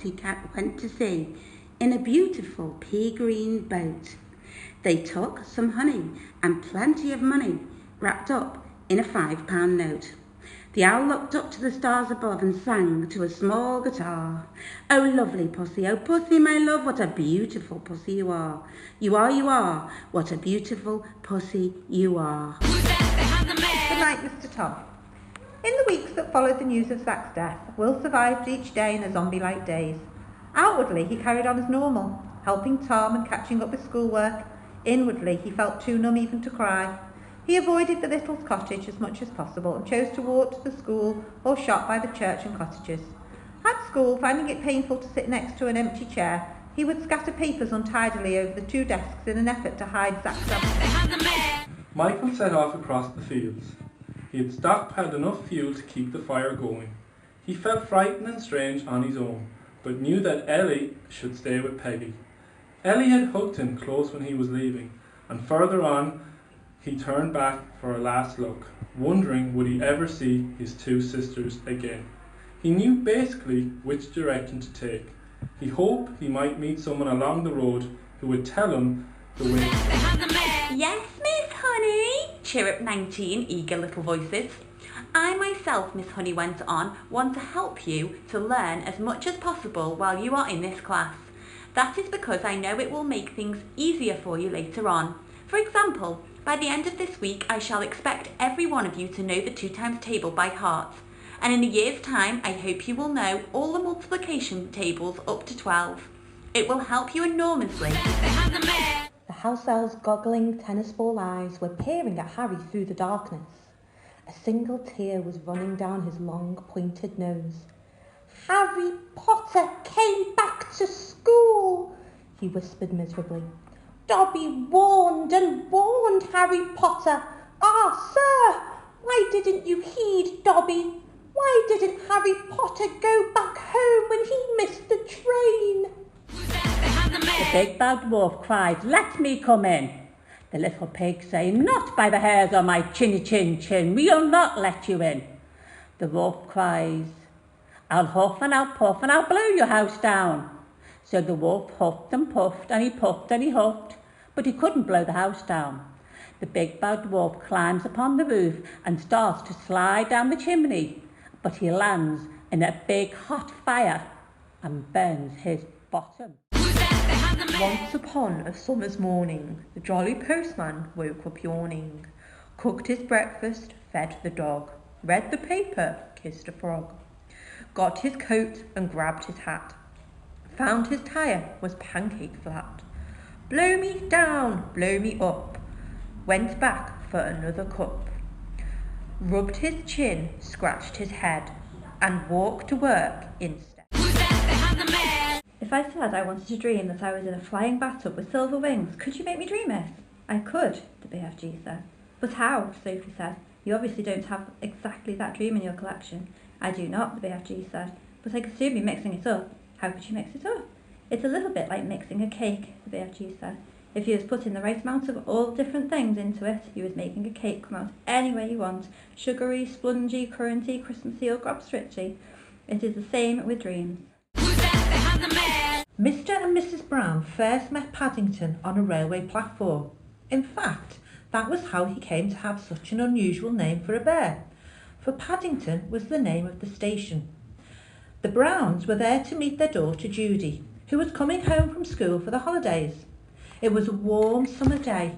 pussycat went to sea in a beautiful pea-green boat. They took some honey and plenty of money wrapped up in a £5 note. The owl looked up to the stars above and sang to a small guitar. Oh, lovely pussy, oh, pussy, my love, what a beautiful pussy you are. You are, what a beautiful pussy you are. Good night, Mr. Tom. In the weeks that followed the news of Zach's death, Will survived each day in a zombie-like daze. Outwardly, he carried on as normal, helping Tom and catching up with schoolwork. Inwardly, he felt too numb even to cry. He avoided the little cottage as much as possible and chose to walk to the school or shop by the church and cottages. At school, finding it painful to sit next to an empty chair, he would scatter papers untidily over the two desks in an effort to hide Zach's absence. Michael set off across the fields. He had stockpiled enough fuel to keep the fire going. He felt frightened and strange on his own, but knew that Ellie should stay with Peggy. Ellie had hugged him close when he was leaving, and further on he turned back for a last look, wondering would he ever see his two sisters again. He knew basically which direction to take. He hoped he might meet someone along the road who would tell him the way. Yes, Miss Honey, chirruped 19 eager little voices. I myself, Miss Honey went on, want to help you to learn as much as possible while you are in this class. That is because I know it will make things easier for you later on. For example, by the end of this week, I shall expect every one of you to know the 2 times table by heart. And in a year's time, I hope you will know all the multiplication tables up to 12. It will help you enormously. The house elf's goggling tennis ball eyes were peering at Harry through the darkness. A single tear was running down his long, pointed nose. Harry Potter came back to school, he whispered miserably. Dobby warned and warned Harry Potter. Ah, sir, why didn't you heed Dobby? Why didn't Harry Potter go back home when he missed the train? The big bad dwarf cried, "Let me come in." The little pig said, "Not by the hairs on my chinny chin chin, we'll not let you in." The wolf cries, "I'll huff and I'll puff and I'll blow your house down." So the wolf huffed and puffed and he puffed and he huffed, but he couldn't blow the house down. The big bad dwarf climbs upon the roof and starts to slide down the chimney, but he lands in a big hot fire and burns his bottom. Once upon a summer's morning, the jolly postman woke up yawning, cooked his breakfast, fed the dog, read the paper, kissed a frog, got his coat and grabbed his hat, found his tyre was pancake flat, blow me down, blow me up, went back for another cup, rubbed his chin, scratched his head, and walked to work instead. If I said I wanted to dream that I was in a flying bathtub with silver wings, could you make me dream it? I could, the BFG said. But how? Sophie said. You obviously don't have exactly that dream in your collection. I do not, the BFG said. But I could soon be mixing it up. How could you mix it up? It's a little bit like mixing a cake, the BFG said. If you was putting the right amount of all the different things into it, you was making a cake come out any way you want. Sugary, spongy, curranty, Christmassy or gobstritchy. It is the same with dreams. Mr. and Mrs. Brown first met Paddington on a railway platform. In fact, that was how he came to have such an unusual name for a bear, for Paddington was the name of the station. The Browns were there to meet their daughter Judy, who was coming home from school for the holidays. It was a warm summer day,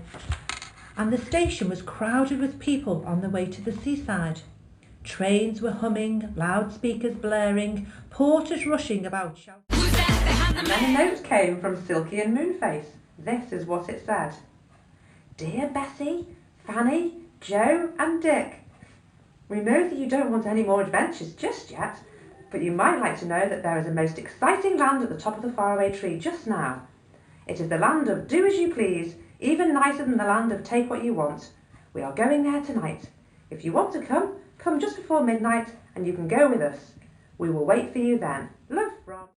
and the station was crowded with people on their way to the seaside. Trains were humming, loudspeakers blaring, porters rushing about shouting. And then a note came from Silky and Moonface. This is what it said. Dear Bessie, Fanny, Joe and Dick, we know that you don't want any more adventures just yet, but you might like to know that there is a most exciting land at the top of the Faraway tree just now. It is the land of do as you please, even nicer than the land of take what you want. We are going there tonight. If you want to come, come just before midnight and you can go with us. We will wait for you then. Love, Rob.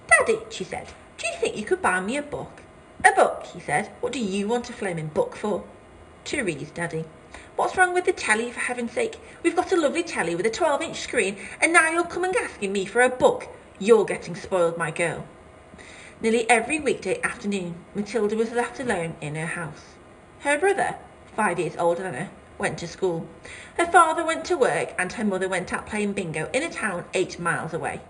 Daddy, she said, do you think you could buy me a book? A book, he said. What do you want a flaming book for? To read, Daddy. What's wrong with the telly, for heaven's sake? We've got a lovely telly with a 12-inch screen, and now you're coming asking me for a book. You're getting spoiled, my girl. Nearly every weekday afternoon, Matilda was left alone in her house. Her brother, 5 years older than her, went to school. Her father went to work and her mother went out playing bingo in a town 8 miles away.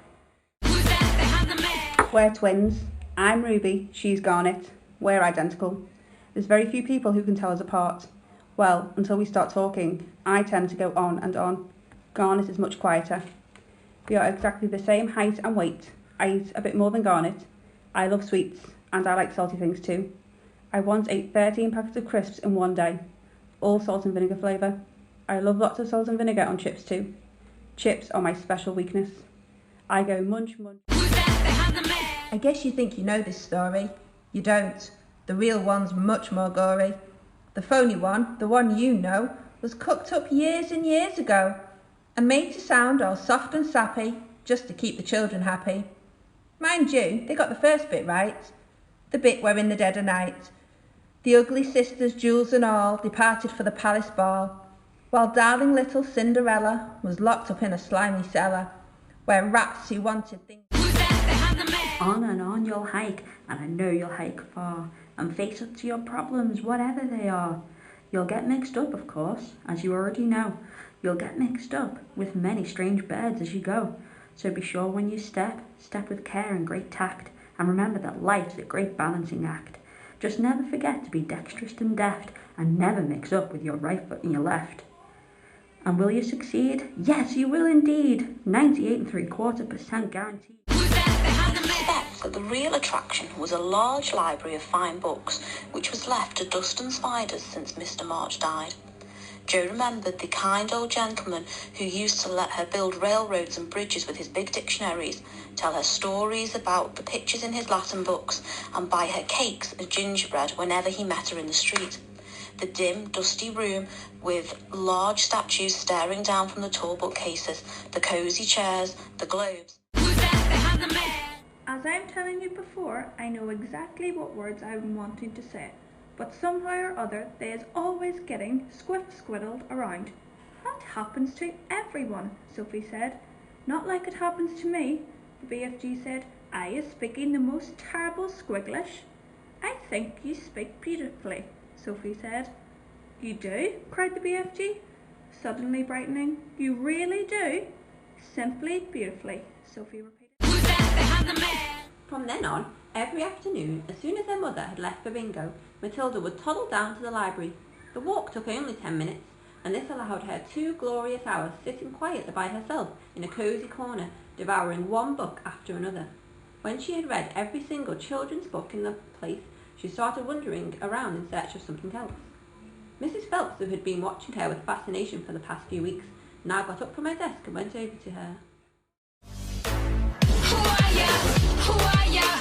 We're twins. I'm Ruby, she's Garnet. We're identical. There's very few people who can tell us apart. Well, until we start talking, I tend to go on and on. Garnet is much quieter. We are exactly the same height and weight. I eat a bit more than Garnet. I love sweets, and I like salty things too. I once ate 13 packets of crisps in one day, all salt and vinegar flavour. I love lots of salt and vinegar on chips too. Chips are my special weakness. I go munch munch. I guess you think you know this story. You don't. The real one's much more gory. The phony one, the one you know, was cooked up years and years ago and made to sound all soft and sappy just to keep the children happy. Mind you, they got the first bit right, the bit where in the dead of night the ugly sisters, Jules and all, departed for the palace ball, while darling little Cinderella was locked up in a slimy cellar where rats who wanted things. On and on you'll hike, and I know you'll hike far, and face up to your problems, whatever they are. You'll get mixed up, of course, as you already know. You'll get mixed up with many strange birds as you go. So be sure when you step with care and great tact, and remember that life is a great balancing act. Just never forget to be dexterous and deft, and never mix up with your right foot and your left. And will you succeed? Yes, you will indeed. 98.75% guaranteed. Suspect that the real attraction was a large library of fine books, which was left to dust and spiders since Mr. March died. Jo remembered the kind old gentleman who used to let her build railroads and bridges with his big dictionaries, tell her stories about the pictures in his Latin books, and buy her cakes and gingerbread whenever he met her in the street. The dim, dusty room with large statues staring down from the tall bookcases, the cosy chairs, the globes. As I'm telling you before, I know exactly what words I'm wanting to say, but somehow or other they is always getting squiddled around. That happens to everyone, Sophie said. Not like it happens to me, the BFG said. I is speaking the most terrible squigglish. I think you speak beautifully, Sophie said. You do? Cried the BFG, suddenly brightening. You really do? Simply beautifully, Sophie repeated. From then on, every afternoon, as soon as their mother had left for bingo, Matilda would toddle down to the library. The walk took only 10 minutes, and this allowed her 2 glorious hours sitting quietly by herself in a cosy corner, devouring one book after another. When she had read every single children's book in the place, she started wandering around in search of something else. Mrs. Phelps, who had been watching her with fascination for the past few weeks, now got up from her desk and went over to her. Who are ya? Who are ya?